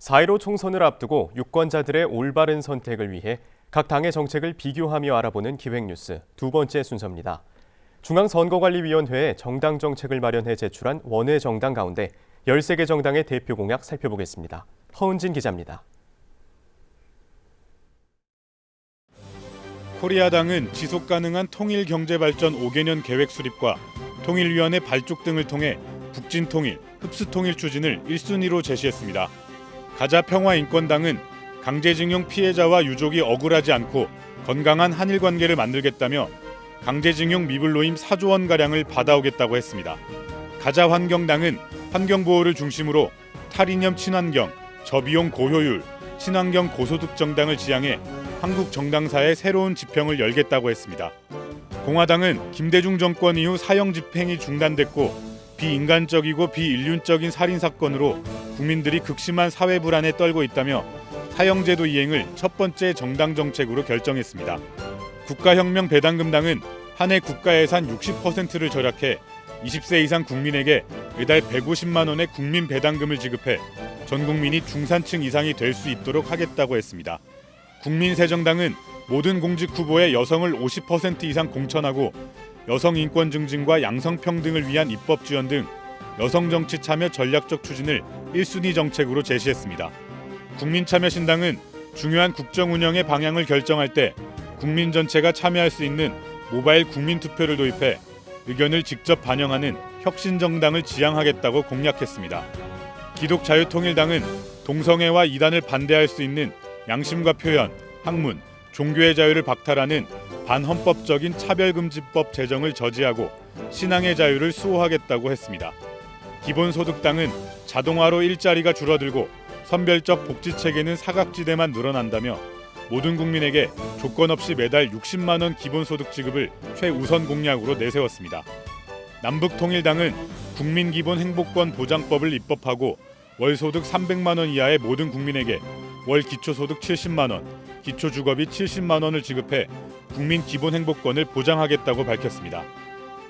4.15 총선을 앞두고 유권자들의 올바른 선택을 위해 각 당의 정책을 비교하며 알아보는 기획뉴스 두 번째 순서입니다. 중앙선거관리위원회에 정당 정책을 마련해 제출한 원외 정당 가운데 13개 정당의 대표 공약 살펴보겠습니다. 허은진 기자입니다. 코리아당은 지속가능한 통일경제발전 5개년 계획 수립과 통일위원회 발족 등을 통해 북진통일, 흡수통일 추진을 1순위로 제시했습니다. 가자평화인권당은 강제징용 피해자와 유족이 억울하지 않고 건강한 한일 관계를 만들겠다며 강제징용 미불로임 4조 원가량을 받아오겠다고 했습니다. 가자환경당은 환경보호를 중심으로 탈이념 친환경, 저비용 고효율, 친환경 고소득 정당을 지향해 한국 정당사의 새로운 지평을 열겠다고 했습니다. 공화당은 김대중 정권 이후 사형 집행이 중단됐고 비인간적이고 비인륜적인 살인사건으로 국민들이 극심한 사회 불안에 떨고 있다며 사형제도 이행을 첫 번째 정당 정책으로 결정했습니다. 국가혁명배당금당은 한 해 국가예산 60%를 절약해 20세 이상 국민에게 매달 150만 원의 국민배당금을 지급해 전 국민이 중산층 이상이 될 수 있도록 하겠다고 했습니다. 국민새정당은 모든 공직 후보에 여성을 50% 이상 공천하고 여성 인권 증진과 양성평등을 위한 입법 지원 등 여성정치 참여 전략적 추진을 1순위 정책으로 제시했습니다. 국민참여신당은 중요한 국정 운영의 방향을 결정할 때 국민 전체가 참여할 수 있는 모바일 국민투표를 도입해 의견을 직접 반영하는 혁신정당을 지향하겠다고 공약했습니다. 기독자유통일당은 동성애와 이단을 반대할 수 있는 양심과 표현, 학문, 종교의 자유를 박탈하는 반헌법적인 차별금지법 제정을 저지하고 신앙의 자유를 수호하겠다고 했습니다. 기본소득당은 자동화로 일자리가 줄어들고 선별적 복지체계는 사각지대만 늘어난다며 모든 국민에게 조건 없이 매달 60만 원 기본소득 지급을 최우선 공약으로 내세웠습니다. 남북통일당은 국민기본행복권 보장법을 입법하고 월소득 300만 원 이하의 모든 국민에게 월 기초소득 70만 원, 기초주거비 70만 원을 지급해 국민기본행복권을 보장하겠다고 밝혔습니다.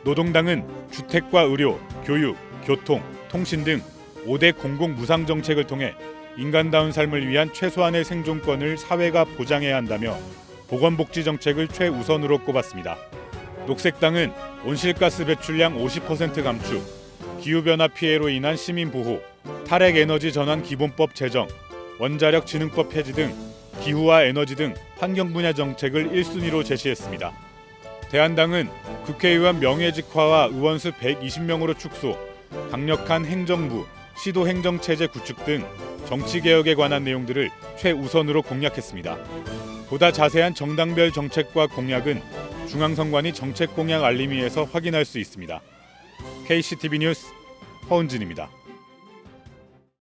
노동당은 주택과 의료, 교육, 교통, 통신 등 5대 공공무상정책을 통해 인간다운 삶을 위한 최소한의 생존권을 사회가 보장해야 한다며 보건복지정책을 최우선으로 꼽았습니다. 녹색당은 온실가스 배출량 50% 감축, 기후변화 피해로 인한 시민보호, 탈핵에너지 전환 기본법 제정, 원자력진흥법 폐지 등 기후와 에너지 등 환경 분야 정책을 1순위로 제시했습니다. 대한당은 국회의원 명예직화와 의원수 120명으로 축소, 강력한 행정부, 시도 행정체제 구축 등 정치개혁에 관한 내용들을 최우선으로 공약했습니다. 보다 자세한 정당별 정책과 공약은 중앙선관위 정책공약 알림위에서 확인할 수 있습니다. KCTV 뉴스 허은진입니다.